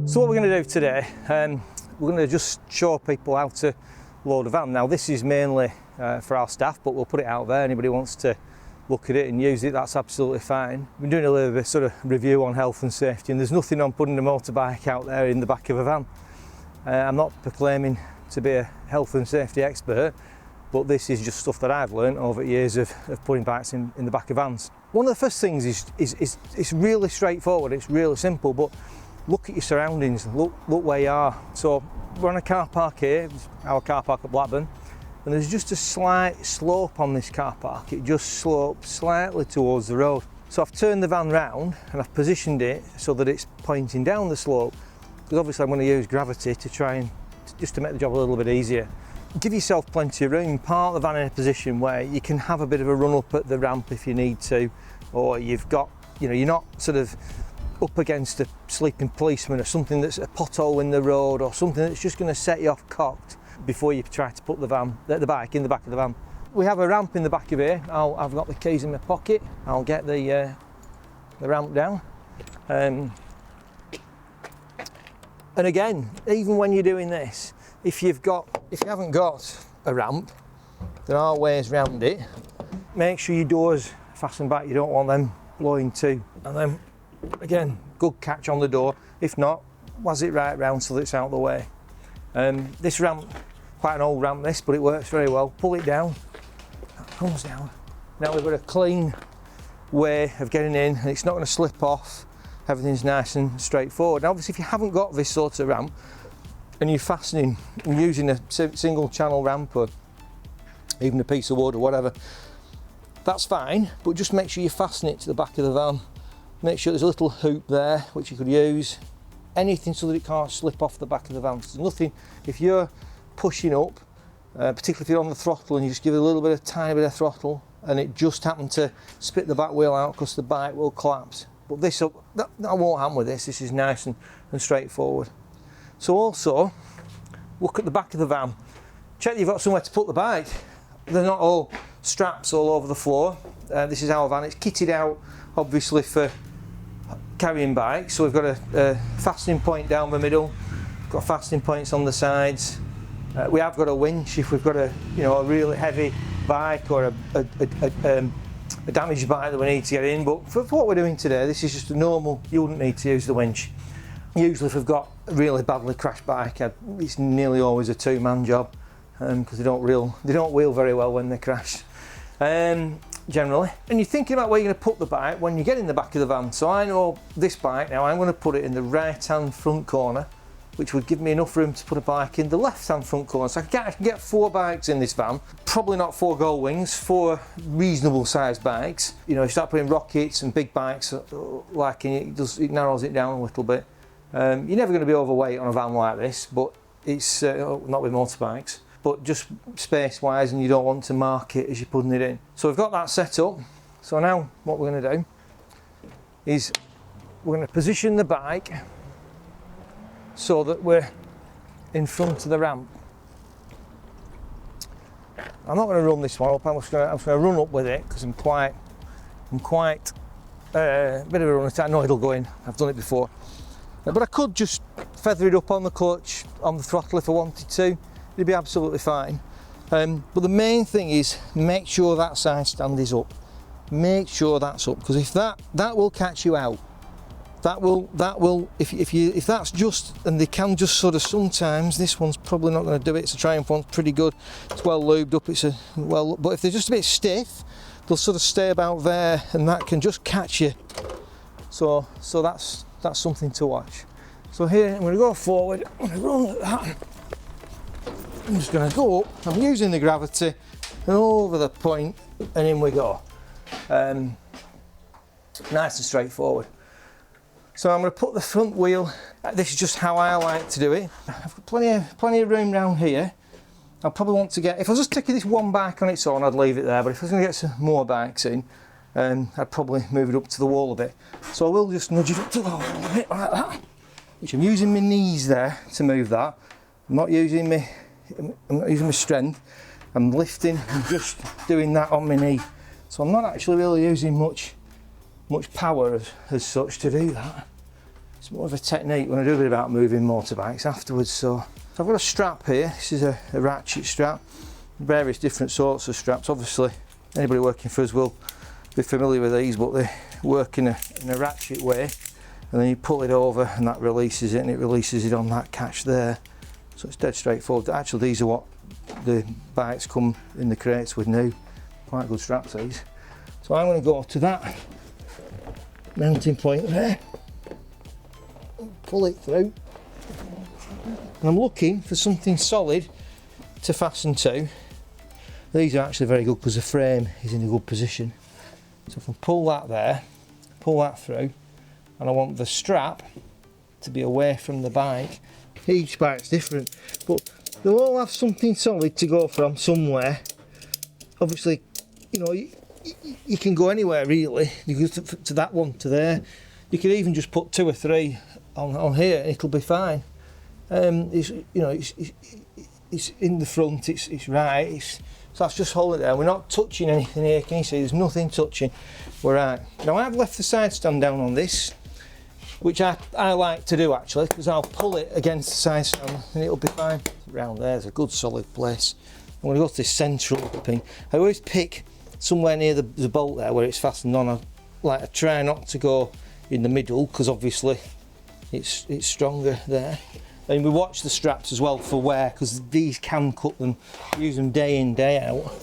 So what we're going to do today, we're going to just show people how to load a van. Now this is mainly for our staff, but we'll put it out there. Anybody wants to look at it and use it, that's absolutely fine. We're doing a little bit sort of review on health and safety, and there's nothing on putting a motorbike out there in the back of a van. I'm not proclaiming to be a health and safety expert, but this is just stuff that I've learned over years of putting bikes in the back of vans. One of the first things is it's really straightforward, it's really simple, but look at your surroundings, look where you are. So we're on a car park here, our car park at Blackburn, and there's just a slight slope on this car park. It just slopes slightly towards the road. So I've turned the van round and I've positioned it so that it's pointing down the slope, because obviously I'm going to use gravity to try and just to make the job a little bit easier. Give yourself plenty of room, park the van in a position where you can have a bit of a run up at the ramp if you need to, or you've got, you know, you're not sort of up against a sleeping policeman or something that's a pothole in the road or something that's just going to set you off cocked before you try to put the bike in the back of the van. We have a ramp in the back of here. I've got the keys in my pocket. I'll get the ramp down. And again, even when you're doing this, if you haven't got a ramp, there are ways around it. Make sure your doors fasten back. You don't want them blowing too. And then again, good catch on the door. If not, waz it right round so that it's out of the way. This ramp, quite an old ramp this, but it works very well. Pull it down, that comes down. Now we've got a clean way of getting in and it's not going to slip off. Everything's nice and straightforward. Now obviously if you haven't got this sort of ramp and you're fastening and using a single channel ramp or even a piece of wood or whatever, that's fine, but just make sure you fasten it to the back of the van. Make sure there's a little hoop there which you could use, anything so that it can't slip off the back of the van. There's nothing, if you're pushing up, particularly if you're on the throttle and you just give it a little bit of tiny bit of throttle and it just happened to spit the back wheel out because the bike will collapse. But this, that won't happen with this. This is nice and straightforward. So also, look at the back of the van. Check that you've got somewhere to put the bike. They're not all straps all over the floor. This is our van. It's kitted out, obviously, for carrying bikes. So we've got a fastening point down the middle. We've got fastening points on the sides. We have got a winch if we've got a really heavy bike or a damaged bike that we need to get in. But for what we're doing today, this is just a normal. You wouldn't need to use the winch. Usually, if we've got a really badly crashed bike, it's nearly always a two-man job because they don't wheel very well when they crash. Generally, and you're thinking about where you're going to put the bike when you get in the back of the van. So I know this bike now, I'm going to put it in the right hand front corner, which would give me enough room to put a bike in the left hand front corner. So I can get 4 bikes in this van, probably not 4 gold wings, 4 reasonable sized bikes. You know, if you start putting rockets and big bikes like it narrows it down a little bit. You're never going to be overweight on a van like this, but it's not with motorbikes. But just space wise, and you don't want to mark it as you're putting it in. So we've got that set up. So now what we're going to do is we're going to position the bike so that we're in front of the ramp. I'm not going to run this one up, I'm just going to run up with it because I'm quite a bit of a runner. I know it'll go in, I've done it before. But I could just feather it up on the clutch, on the throttle if I wanted to. It'd be absolutely fine. But the main thing is make sure that side stand is up. Make sure that's up, because if that will catch you out. That will if that's just, and they can just sort of sometimes, this one's probably not going to do it. It's a Triumph one's pretty good. It's well lubed up. But if they're just a bit stiff, they'll sort of stay about there, and that can just catch you. So that's something to watch. So here I'm going to go forward. I'm going to run at that. I'm just going to go up, I'm using the gravity, and over the point, and in we go. Nice and straightforward. So I'm going to put the front wheel, this is just how I like to do it. I've got plenty of room down here. I'll probably want to get, if I was just taking this one bike on its own, I'd leave it there, but if I was going to get some more bikes in, I'd probably move it up to the wall a bit. So I will just nudge it up to the wall a bit like that, which I'm using my knees there to move that. I'm not using my strength. I'm lifting and just doing that on my knee. So I'm not actually really using much power as such to do that. It's more of a technique when I do a bit about moving motorbikes afterwards. So I've got a strap here. This is a ratchet strap. Various different sorts of straps. Obviously, anybody working for us will be familiar with these, but they work in a ratchet way, and then you pull it over and that releases it, and it releases it on that catch there. So it's dead straightforward. Actually, these are what the bikes come in the crates with now. Quite good straps these. So I'm going to go to that mounting point there, pull it through, and I'm looking for something solid to fasten to. These are actually very good because the frame is in a good position. So if I pull that there, pull that through, and I want the strap to be away from the bike. Each bike's different, but they'll all have something solid to go from somewhere. Obviously, you know, you can go anywhere really. You go to that one, to there. You can even just put 2 or 3 on here, and it'll be fine. It's, you know, it's in the front. It's right. So that's just hold it there. We're not touching anything here. Can you see? There's nothing touching. We're right. Now I've left the side stand down on this, which I like to do actually, because I'll pull it against the side stand and it'll be fine. Around there's a good solid place. I'm going to go to this central pin. I always pick somewhere near the bolt there where it's fastened on. I try not to go in the middle because obviously it's stronger there. And we watch the straps as well for wear, because these can cut them. Use them day in, day out.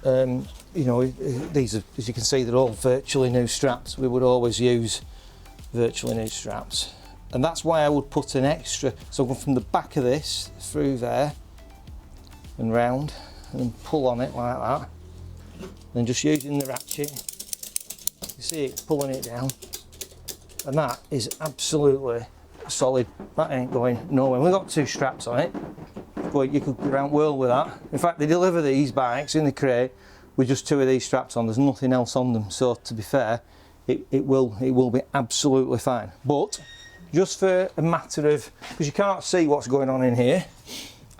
You know, these are, as you can see, they're all virtually new straps. We would always use virtually new straps, and that's why I would put an extra. So go from the back of this through there and round, and then pull on it like that. Then just using the ratchet, you see it pulling it down, and that is absolutely solid. That ain't going nowhere. We've got 2 straps on it, but you could go around world with that. In fact, they deliver these bikes in the crate with just 2 of these straps on. There's nothing else on them. So to be fair, it will be absolutely fine. But just for a matter of, because you can't see what's going on in here,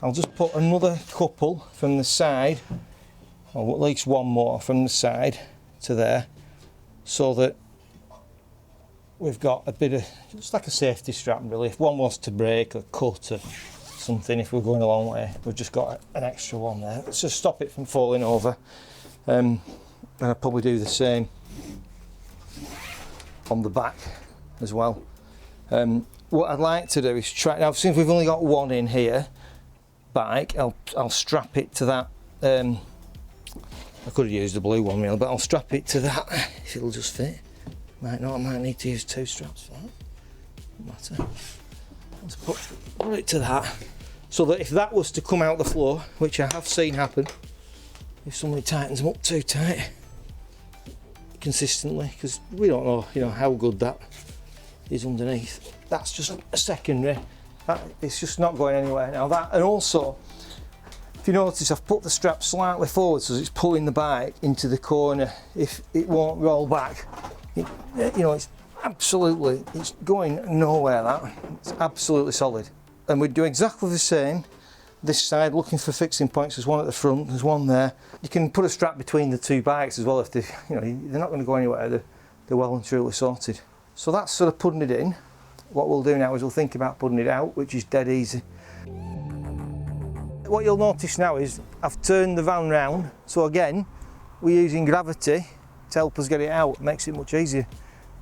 I'll just put another couple from the side, or at least one more from the side to there, so that we've got a bit of, just like a safety strap really. If one was to break or cut or something, if we're going a long way, we've just got an extra one there. Let's just stop it from falling over. And I'll probably do the same on the back as well. What I'd like to do is try, now since we've only got one in here bike, I'll strap it to that. I could have used the blue one really, but I'll strap it to that if it'll just fit. Might not, I might need to use 2 straps for that. Doesn't matter. Let's put it to that, so that if that was to come out the floor, which I have seen happen, if somebody tightens them up too tight consistently, because we don't know, you know, how good that is underneath. That's just a secondary. It's just not going anywhere now. That, and also, if you notice, I've put the strap slightly forward so it's pulling the bike into the corner. If it won't roll back, you know, it's absolutely, it's going nowhere. That it's absolutely solid. And we do exactly the same this side, looking for fixing points. There's one at the front, there's one there. You can put a strap between the 2 bikes as well if they, you know, they're not going to go anywhere. They're well and truly sorted. So that's sort of putting it in. What we'll do now is we'll think about putting it out, which is dead easy. What you'll notice now is I've turned the van round, so again we're using gravity to help us get it out. It makes it much easier.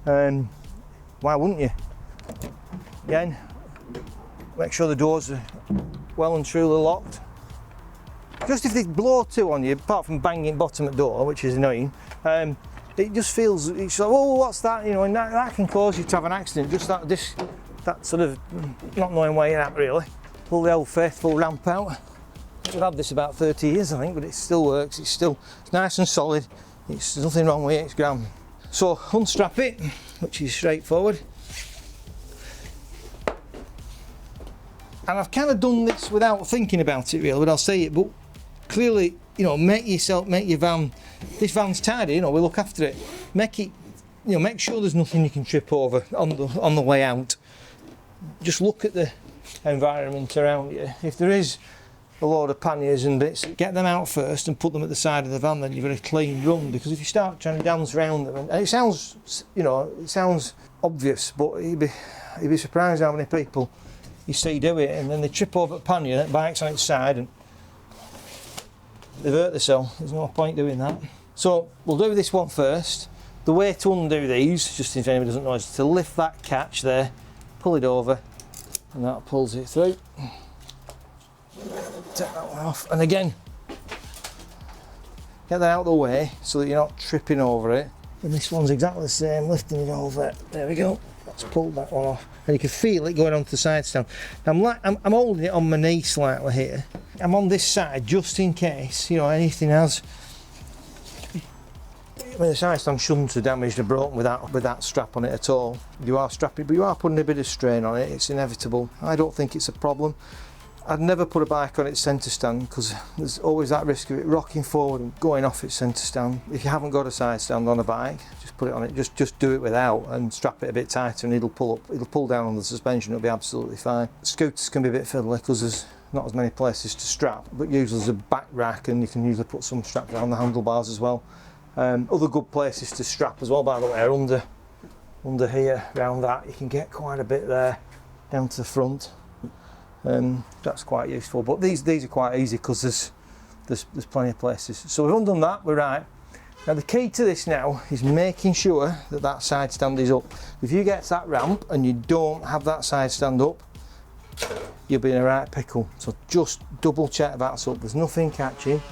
Why wouldn't you? Again, make sure the doors are well and truly locked. Just if they blow to on you, apart from banging bottom at door, which is annoying, it just feels, it's like, oh, what's that? You know, and that can cause you to have an accident. Just that sort of not knowing where you're at really. Pull the old faithful ramp out. We've had this about 30 years, I think, but it still works. It's nice and solid. There's nothing wrong with it. It's grand. So unstrap it, which is straightforward. And I've kind of done this without thinking about it really, but I'll say it. But clearly, you know, make your van. This van's tidy. You know, we look after it. Make it, you know, make sure there's nothing you can trip over on the way out. Just look at the environment around you. If there is a load of panniers and bits, get them out first and put them at the side of the van, then you've got a clean run, because if you start trying to dance around them, and it sounds, you know, it sounds obvious, but you'd be surprised how many people you see do it, and then they trip over a pannier that bike's on its side and they've hurt themselves. There's no point doing that. So we'll do this one first. The way to undo these, just if anybody doesn't know, is to lift that catch there, pull it over, and that pulls it through. Take that one off, and again, get that out of the way so that you're not tripping over it. And this one's exactly the same, lifting it over. There we go. Let's pull that one off, and you can feel it going onto the side stand. I'm holding it on my knee slightly here. I'm on this side just in case, you know, anything has. I mean, the side stand shouldn't have damaged or broken with that strap on it at all. You are strapping, but you are putting a bit of strain on it. It's inevitable. I don't think it's a problem. I'd never put a bike on its centre stand because there's always that risk of it rocking forward and going off its centre stand. If you haven't got a side stand on a bike, just put it on it. Just do it without and strap it a bit tighter, and it'll pull up. It'll pull down on the suspension. It'll be absolutely fine. Scooters can be a bit fiddly because there's not as many places to strap, but usually there's a back rack, and you can usually put some straps around the handlebars as well. Other good places to strap as well, by the way, are under here, around that. You can get quite a bit there down to the front. That's quite useful, but these are quite easy because there's plenty of places. So we've undone that, we're right. Now the key to this now is making sure that that side stand is up. If you get to that ramp and you don't have that side stand up, you'll be in a right pickle. So just double check that's up. There's nothing catching.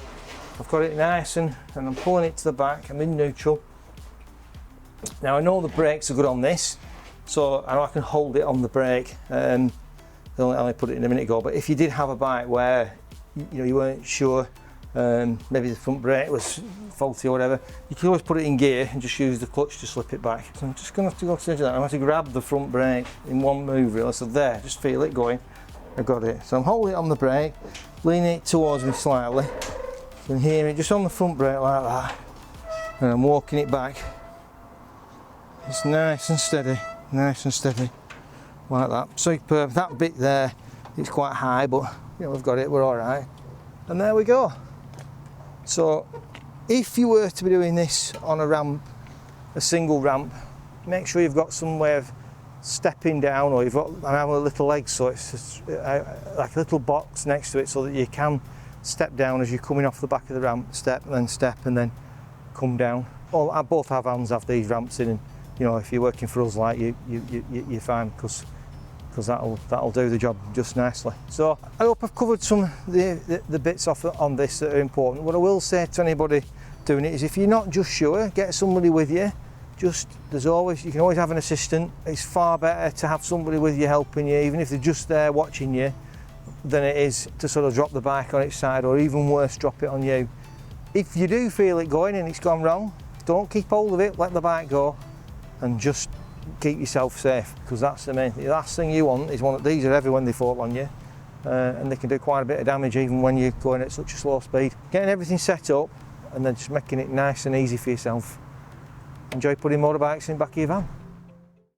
I've got it nice and I'm pulling it to the back. I'm in neutral. Now I know the brakes are good on this, so I know I can hold it on the brake. I only put it in a minute ago, but if you did have a bike where you weren't sure, maybe the front brake was faulty or whatever, you can always put it in gear and just use the clutch to slip it back. So I'm just going to have to go to that. I'm going to have to grab the front brake in one move really. So there, just feel it going. I got it. So I'm holding it on the brake, leaning it towards me slightly. You can hear it just on the front brake like that, and I'm walking it back. It's nice and steady, like that. Superb. That bit there, it's quite high, but we've got it, we're all right. And there we go. So if you were to be doing this on a ramp, a single ramp, make sure you've got some way of stepping down, or you've got, I'm having a little leg, so it's just, like a little box next to it so that you can step down as you're coming off the back of the ramp, step and then come down. Both our vans have these ramps in, and if you're working for us, like you're fine, because that'll do the job just nicely. So I hope I've covered some of the bits off on this that are important. What I will say to anybody doing it is, if you're not just sure, get somebody with you. You can always have an assistant. It's far better to have somebody with you helping you, even if they're just there watching you, than it is to sort of drop the bike on its side, or even worse, drop it on you. If you do feel it going and it's gone wrong, don't keep hold of it, let the bike go, and just keep yourself safe, because that's the main thing. The last thing you want is one of these are heavy when they fall on you, and they can do quite a bit of damage even when you're going at such a slow speed. Getting everything set up and then just making it nice and easy for yourself. Enjoy putting motorbikes in the back of your van.